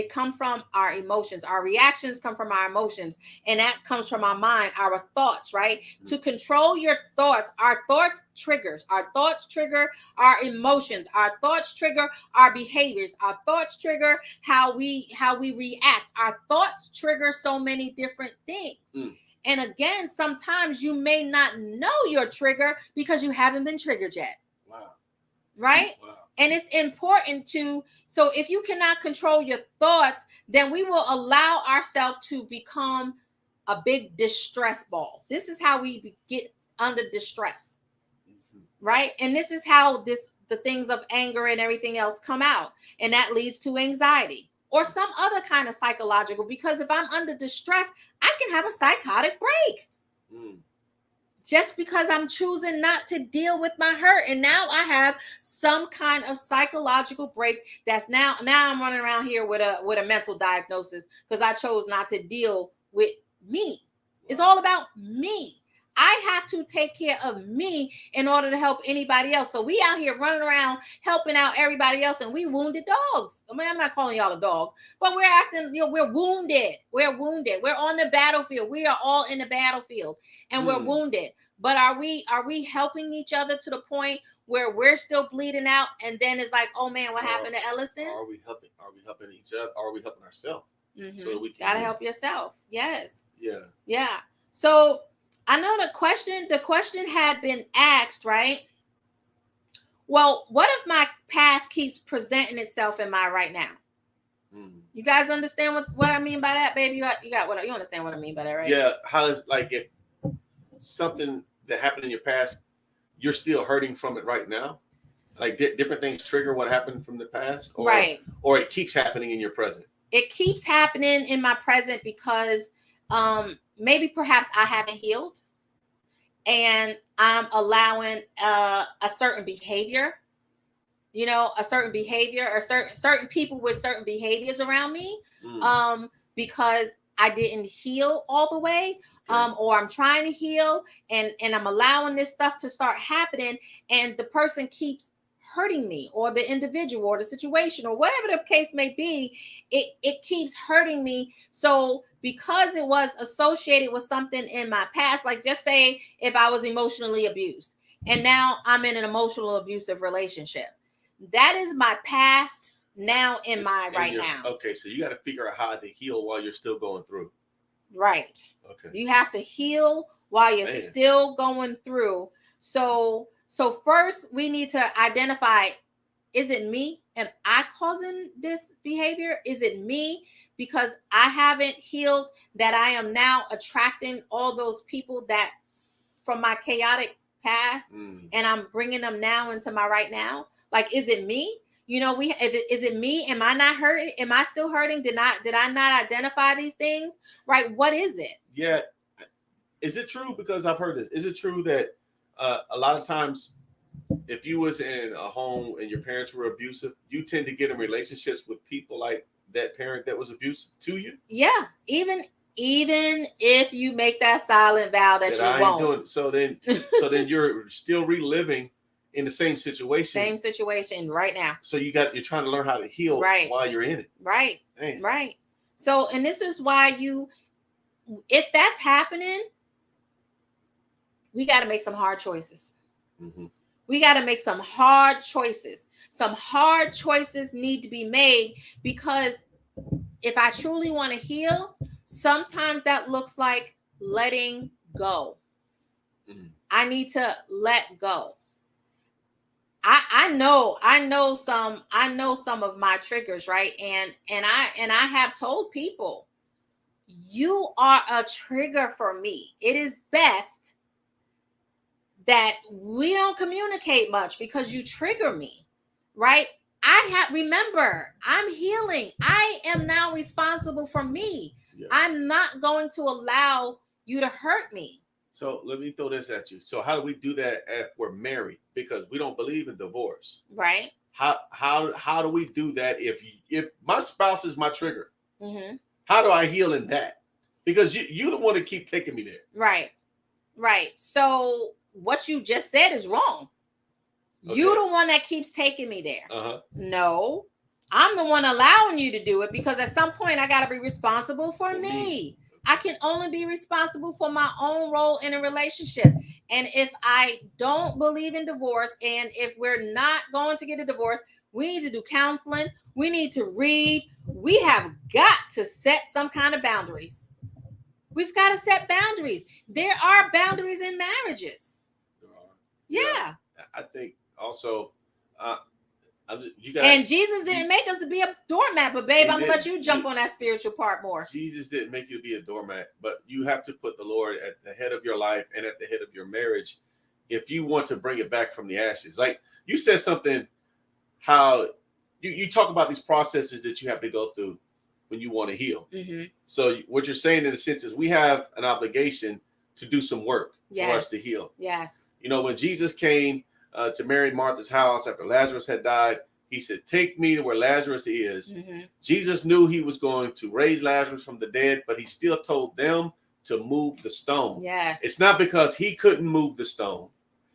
come from our emotions. Our reactions come from our emotions, and that comes from our mind, our thoughts, right? To control your thoughts, our thoughts trigger our emotions. Our thoughts trigger our behaviors. Our thoughts trigger how we react. Our thoughts trigger so many different things. And again, sometimes you may not know your trigger because you haven't been triggered yet. Wow. Right? Wow. And it's important so if you cannot control your thoughts, then we will allow ourselves to become a big distress ball. This is how we get under distress. Right? And this is how the things of anger and everything else come out. And that leads to anxiety or some other kind of psychological, because if I'm under distress, I can have a psychotic break. Just because I'm choosing not to deal with my hurt. And now I have some kind of psychological break that's now I'm running around here with a mental diagnosis because I chose not to deal with me. It's all about me. I have to take care of me in order to help anybody else. So we out here running around helping out everybody else, and we wounded dogs. I mean, I'm not calling y'all a dog, but we're acting, we're wounded. We're wounded. We're on the battlefield. We are all in the battlefield, and we're wounded. But are we helping each other to the point where we're still bleeding out, and then it's like, oh man, what happened to Ellasin? Are we helping each other? Are we helping ourselves? So we gotta help yourself. Yes. Yeah. So I know the question had been asked, right? Well, what if my past keeps presenting itself in my right now? You guys understand what I mean by that, baby? You understand what I mean by that, right? Yeah. How is, like, if something that happened in your past, you're still hurting from it right now? Like different things trigger what happened from the past, or it keeps happening in your present? It keeps happening in my present because maybe perhaps I haven't healed and I'm allowing a certain behavior, or certain people with certain behaviors around me, because I didn't heal all the way, or I'm trying to heal and I'm allowing this stuff to start happening, and the person keeps hurting me, or the individual or the situation or whatever the case may be, it keeps hurting me. So because it was associated with something in my past, like just say if I was emotionally abused and now I'm in an emotional abusive relationship, that is my past now in my right now. Okay, so you got to figure out how to heal while you're still going through. Right. Okay. You have to heal while you're still going through. So first we need to identify, is it me? Am I causing this behavior? Is it me because I haven't healed that I am now attracting all those people that from my chaotic past and I'm bringing them now into my right now? Like, is it me? Is it me? Am I not hurting? Am I still hurting? Did I not identify these things? Right? What is it? Yeah. is it true? Because I've heard this. Is it true that a lot of times, if you was in a home and your parents were abusive, you tend to get in relationships with people like that parent that was abusive to you? Yeah, even if you make that silent vow that you I won't. ain't doing. So then you're still reliving in the same situation. Same situation right now. So you're trying to learn how to heal while you're in it. Right. Man. Right. So, and this is why if that's happening, we got to make some hard choices. Mm-hmm. We got to make some hard choices. Some hard choices need to be made, because if I truly want to heal, sometimes that looks like letting go. Mm-hmm. I need to let go. I know some of my triggers, right? And I have told people, you are a trigger for me. It is best that we don't communicate much because you trigger me, right? Remember, I'm healing. I am now responsible for me. Yeah. I'm not going to allow you to hurt me. So let me throw this at you. So how do we do that if we're married? Because we don't believe in divorce. Right. How do we do that if my spouse is my trigger? Mm-hmm. How do I heal in that? Because you don't want to keep taking me there. Right. Right. So what you just said is wrong. Okay. You're the one that keeps taking me there. Uh-huh. No, I'm the one allowing you to do it, because at some point I got to be responsible for me. I can only be responsible for my own role in a relationship. And if I don't believe in divorce, and if we're not going to get a divorce, we need to do counseling. We need to read. We have got to set some kind of boundaries. We've got to set boundaries. There are boundaries in marriages. Yeah. I think also, and Jesus didn't make us to be a doormat, but babe, I'm going to let you jump on that spiritual part more. Jesus didn't make you to be a doormat, but you have to put the Lord at the head of your life and at the head of your marriage if you want to bring it back from the ashes. Like you said something, how you talk about these processes that you have to go through when you want to heal. Mm-hmm. So what you're saying in a sense is we have an obligation to do some work for us to heal. Yes. You know, when Jesus came to Mary and Martha's house after Lazarus had died, he said, take me to where Lazarus is. Mm-hmm. Jesus knew he was going to raise Lazarus from the dead, but he still told them to move the stone. Yes. It's not because he couldn't move the stone.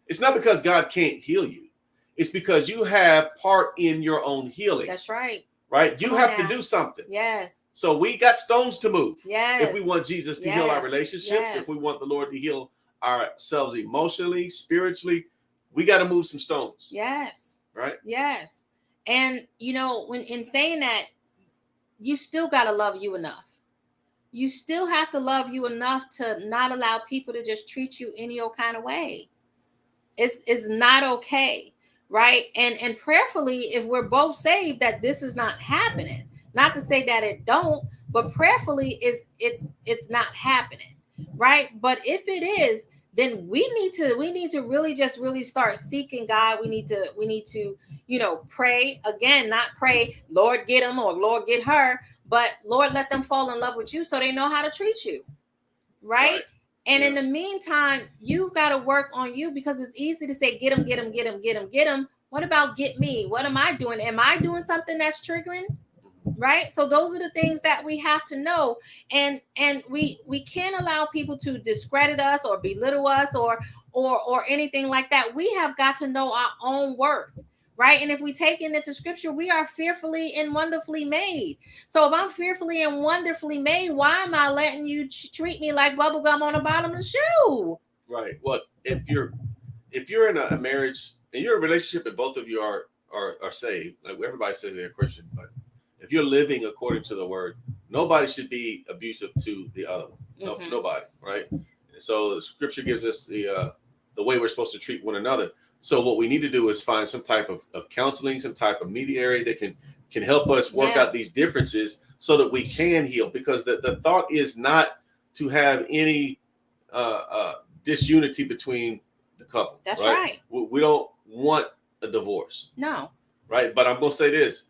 It's not because God can't heal you. It's because you have part in your own healing. That's right. Right? You have to do something. Yes. So we got stones to move. Yes. If we want Jesus to heal our relationships, if we want the Lord to heal ourselves emotionally, spiritually, we got to move some stones. Yes. Right? Yes. And, you know, when in saying that, you still got to love you enough. You still have to love you enough to not allow people to just treat you any old kind of way. It's not okay. Right. And prayerfully, if we're both saved, that this is not happening. Not to say that it don't, but prayerfully it's not happening. Right. But if it is, then we need to really start seeking God. We need to, you know, pray again, not pray, Lord, get him or Lord, get her, but Lord, let them fall in love with you so they know how to treat you. Right. And in the meantime, you've got to work on you, because it's easy to say, get him. What about get me? What am I doing? Am I doing something that's triggering? Right. So those are the things that we have to know. And we can't allow people to discredit us or belittle us or anything like that. We have got to know our own worth. Right. And if we take into scripture, we are fearfully and wonderfully made. So if I'm fearfully and wonderfully made, why am I letting you treat me like bubble gum on the bottom of the shoe? Right. Well, if you're in a marriage and you're in a relationship and both of you are saved, like everybody says they're Christian, but if you're living according to the word, nobody should be abusive to the other one. No, mm-hmm. Nobody. Right. And so the scripture gives us the way we're supposed to treat one another. So what we need to do is find some type of counseling, some type of mediator that can help us work out these differences so that we can heal. Because the thought is not to have any disunity between the couple. That's right. We don't want a divorce. No. Right. But I'm going to say this.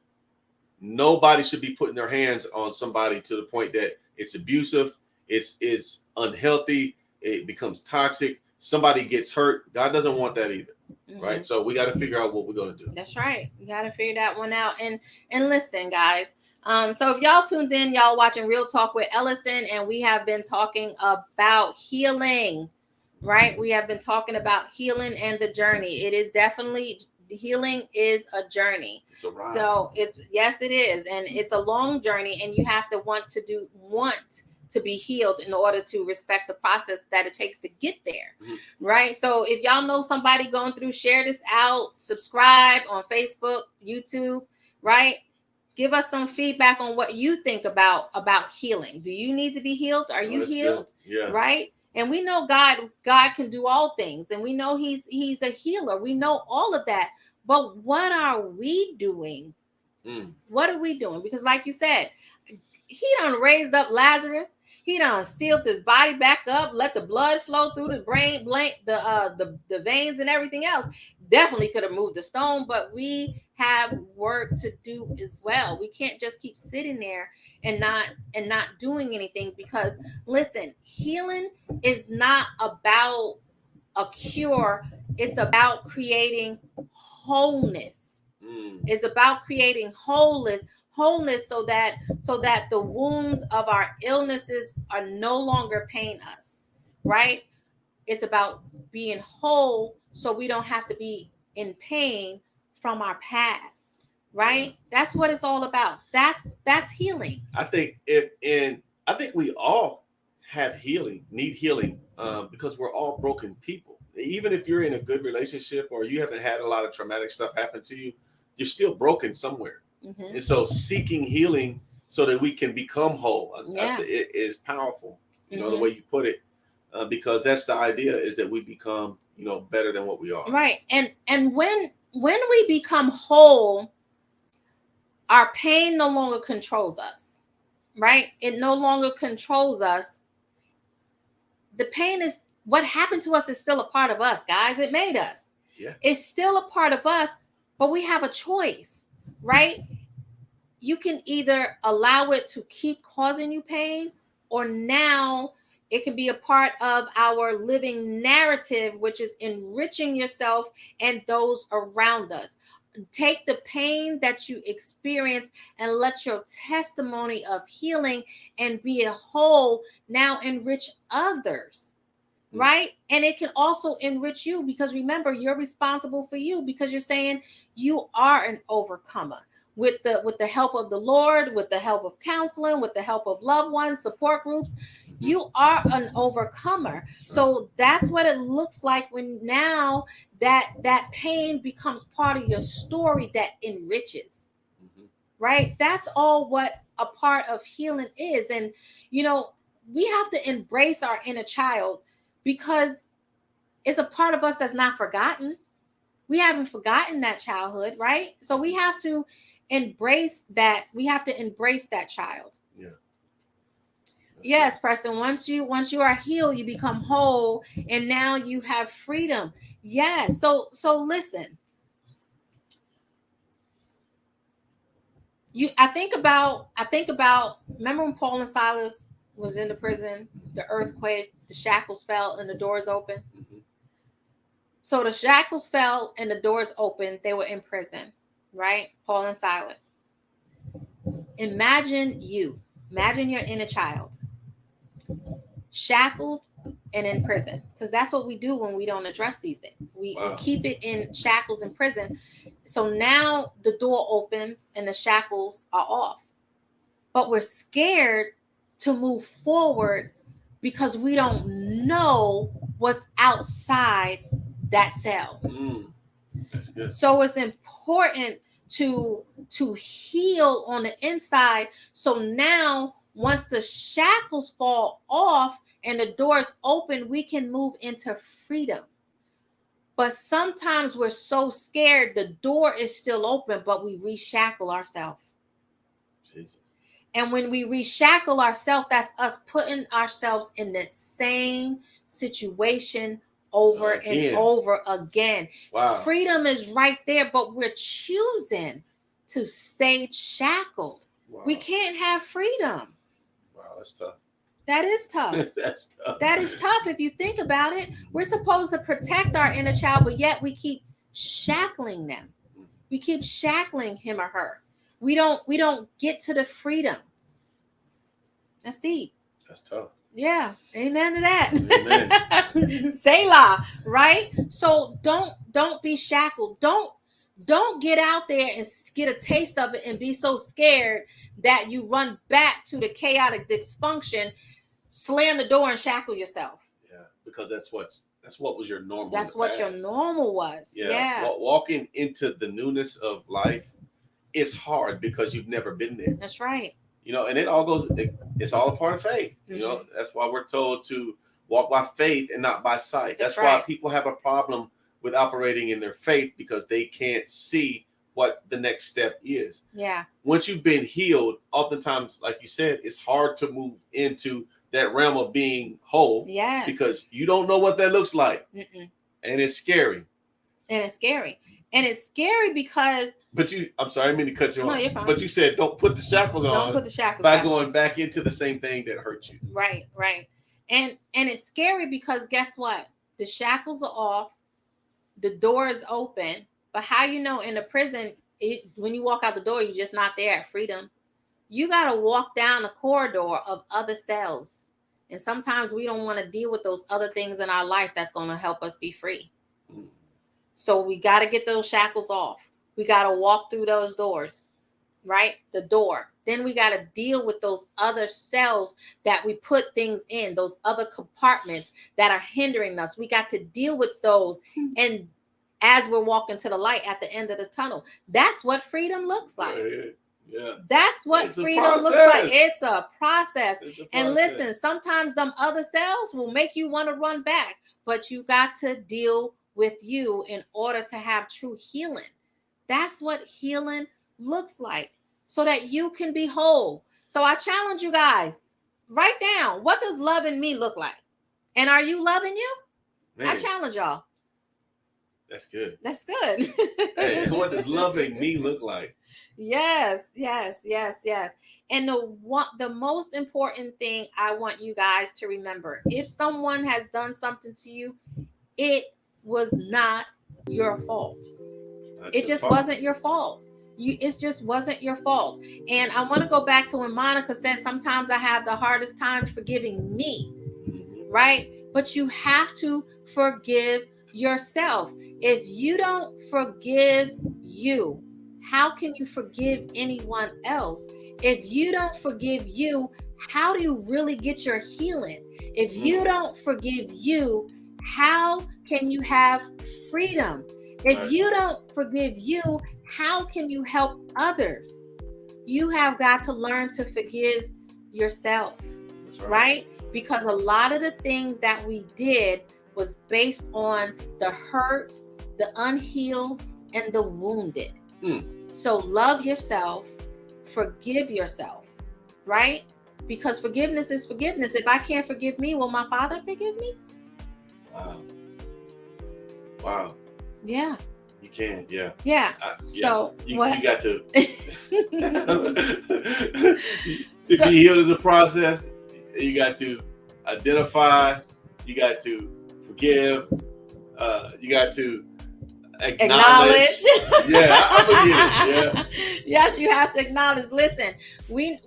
Nobody should be putting their hands on somebody to the point that it's abusive, it's unhealthy, it becomes toxic. Somebody gets hurt. God doesn't want that either. Mm-hmm. Right. So we got to figure out what we're going to do. That's right. You got to figure that one out. And listen, guys. So if y'all tuned in, y'all watching Real Talk with Ellasin, and we have been talking about healing, right? We have been talking about healing and the journey. It is definitely, healing is a journey. It's a ride. So yes, it is. And it's a long journey, and you have to want to be healed in order to respect the process that it takes to get there. Mm-hmm. Right? So if y'all know somebody going through, share this out, subscribe on Facebook, YouTube, right? Give us some feedback on what you think about healing. Do you need to be healed? Are you healed? Good. Yeah. Right? And we know God can do all things, and we know he's a healer. We know all of that. But what are we doing? What are we doing? Because like you said, he done raised up Lazarus. He done sealed his body back up, let the blood flow through the brain, the veins and everything else. Definitely could have moved the stone, but we have work to do as well. We can't just keep sitting there and not doing anything, because listen, healing is not about a cure. It's about creating wholeness. It's about creating wholeness so that the wounds of our illnesses are no longer pain us, right? It's about being whole so we don't have to be in pain from our past, right? That's what it's all about. That's healing. I think I think we all need healing, because we're all broken people. Even if you're in a good relationship or you haven't had a lot of traumatic stuff happen to you, you're still broken somewhere. Mm-hmm. And so seeking healing so that we can become whole, it is powerful, you know, the way you put it, because that's the idea, is that we become, better than what we are. Right. And when we become whole, our pain no longer controls us, right? It no longer controls us. The pain is, what happened to us is still a part of us, guys. It made us. Yeah. It's still a part of us, but we have a choice, right? You can either allow it to keep causing you pain, or now it can be a part of our living narrative, which is enriching yourself and those around us. Take the pain that you experience and let your testimony of healing and being whole now enrich others. Right? And it can also enrich you, because remember, you're responsible for you, because you're saying you are an overcomer with the help of the Lord, with the help of counseling, with the help of loved ones, support groups. You are an overcomer. Sure. So that's what it looks like when now that pain becomes part of your story that enriches. Mm-hmm. Right? That's all what a part of healing is. And we have to embrace our inner child, because it's a part of us that's not forgotten. We haven't forgotten that childhood, right? So we have to embrace that. We have to embrace that child. Yeah. Yes, Preston. Once you are healed, you become whole, and now you have freedom. Yes. So listen. I think about. Remember when Paul and Silas was in the prison, the earthquake, the shackles fell, and the doors opened. Mm-hmm. So the shackles fell and the doors opened. They were in prison, right? Paul and Silas. Imagine your inner child, shackled and in prison, because that's what we do when we don't address these things. We keep it in shackles in prison. So now the door opens and the shackles are off, but we're scared to move forward because we don't know what's outside that cell. That's good. So it's important to heal on the inside. So now once the shackles fall off and the doors open, we can move into freedom. But sometimes we're so scared, the door is still open, but we reshackle ourselves. Jesus. And when we reshackle ourselves, that's us putting ourselves in the same situation over and over again. Wow. Freedom is right there, but we're choosing to stay shackled. Wow. We can't have freedom. Wow, that's tough. That is tough. That's tough. That is tough if you think about it. We're supposed to protect our inner child, but yet we keep shackling them. We keep shackling him or her. We don't get to the freedom. That's deep. That's tough. Yeah. Amen to that. Amen. Selah, right? So don't be shackled. Don't get out there and get a taste of it and be so scared that you run back to the chaotic dysfunction, slam the door and shackle yourself. Yeah, because that's what was your normal. That's what your normal was. Yeah. Walking into the newness of life is hard because you've never been there. That's right. You know, and it's all a part of faith. Mm-hmm. You know, that's why we're told to walk by faith and not by sight. That's right. Why people have a problem with operating in their faith, because they can't see what the next step is. Yeah. Once you've been healed, oftentimes, like you said, it's hard to move into that realm of being whole. Yes. Because you don't know what that looks like. Mm-mm. And it's scary. And it's scary because. But I'm sorry, I didn't mean to cut you off. No, you're fine. But you said don't put the shackles on. Don't put the shackles by going back into the same thing that hurt you. Right. And it's scary because guess what? The shackles are off. The door is open. But how you know in the prison, when you walk out the door, you're just not there at freedom. You got to walk down the corridor of other cells. And sometimes we don't want to deal with those other things in our life that's going to help us be free. Mm. So we got to get those shackles off. We got to walk through those doors, right? The door. Then we got to deal with those other cells that we put things in, those other compartments that are hindering us. We got to deal with those. And as we're walking to the light at the end of the tunnel, that's what freedom looks like. Yeah. That's what freedom looks like. It's a process. And listen, sometimes them other cells will make you want to run back, but you got to deal with you in order to have true healing. That's what healing looks like, so that you can be whole. So I challenge you guys, write down, what does loving me look like? And are you loving you? Man, I challenge y'all. That's good. That's good. Hey, what does loving me look like? Yes. And the most important thing I want you guys to remember, if someone has done something to you, it was not your fault. It just wasn't your fault. It just wasn't your fault. And I want to go back to when Monica said, sometimes I have the hardest time forgiving me, right? But you have to forgive yourself. If you don't forgive you, how can you forgive anyone else? If you don't forgive you, how do you really get your healing? If you don't forgive you, how can you have freedom? If you don't forgive you, how can you help others? You have got to learn to forgive yourself, right? Because a lot of the things that we did was based on the hurt, the unhealed, and the wounded. So love yourself, forgive yourself, right? Because forgiveness is forgiveness. If I can't forgive me, will my Father forgive me? Wow. Yeah. You can, yeah. Yeah. So you got to. If you heal is a process, you got to identify. You got to forgive. You got to acknowledge. Yeah, I'm gonna get it. Yeah. Yes, you have to acknowledge. Listen, we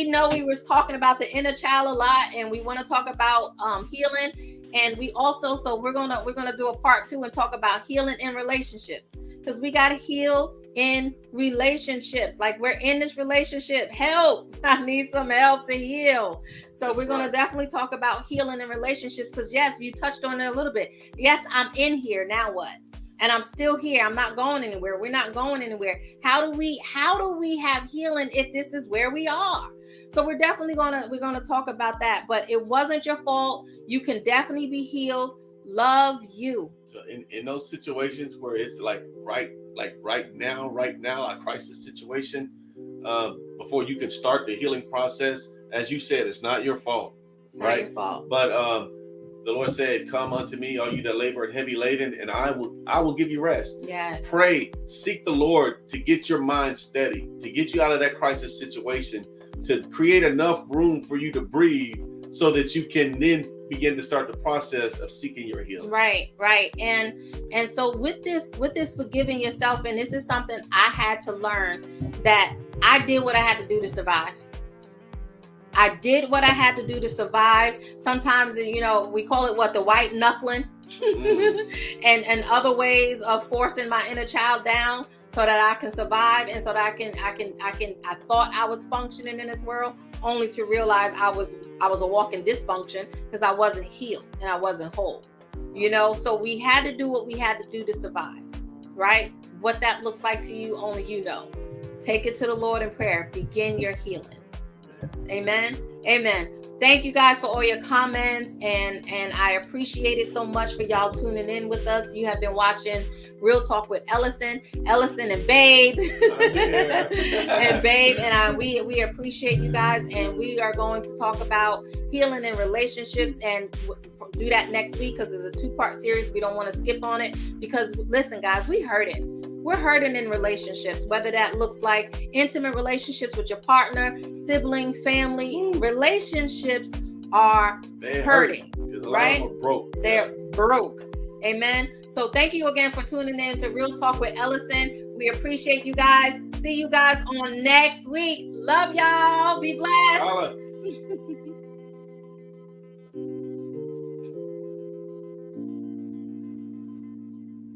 know we was talking about the inner child a lot, and we want to talk about healing. And we also, so we're gonna do a part 2 and talk about healing in relationships, because we gotta heal in relationships. Like, we're in this relationship. Help! I need some help to heal. So we're gonna definitely talk about healing in relationships, because yes, you touched on it a little bit. Yes, I'm in here. Now what? And I'm still here. I'm not going anywhere. We're not going anywhere. How do we have healing if this is where we are? So we're definitely gonna talk about that. But it wasn't your fault. You can definitely be healed. Love you. So in those situations where it's like right now, a crisis situation, before you can start the healing process, as you said, it's not your fault. It's not your fault. But the Lord said, "Come unto me, all you that labor and heavy laden, and I will give you rest." Yes. Pray, seek the Lord to get your mind steady, to get you out of that crisis situation, to create enough room for you to breathe, so that you can then begin to start the process of seeking your healing. Right. And so with this forgiving yourself, and this is something I had to learn, that I did what I had to do to survive. I did what I had to do to survive. Sometimes, we call it the white knuckling, and other ways of forcing my inner child down so that I can survive, and so that I thought I was functioning in this world, only to realize I was a walking dysfunction because I wasn't healed and I wasn't whole. So we had to do what we had to do to survive, right? What that looks like to you, only you know. Take it to the Lord in prayer. Begin your healing. Amen. Thank you guys for all your comments, and I appreciate it so much for y'all tuning in with us. You have been watching Real Talk with Ellasin and Babe. And Babe, and we appreciate you guys, and we are going to talk about healing in relationships, and do that next week because it's a 2-part series. We don't want to skip on it because, listen guys, we're hurting in relationships, whether that looks like intimate relationships with your partner, sibling, family. Relationships are hurting, right? They're broke. Amen. So thank you again for tuning in to Real Talk with Ellasin. We appreciate you guys. See you guys on next week. Love y'all. Be blessed.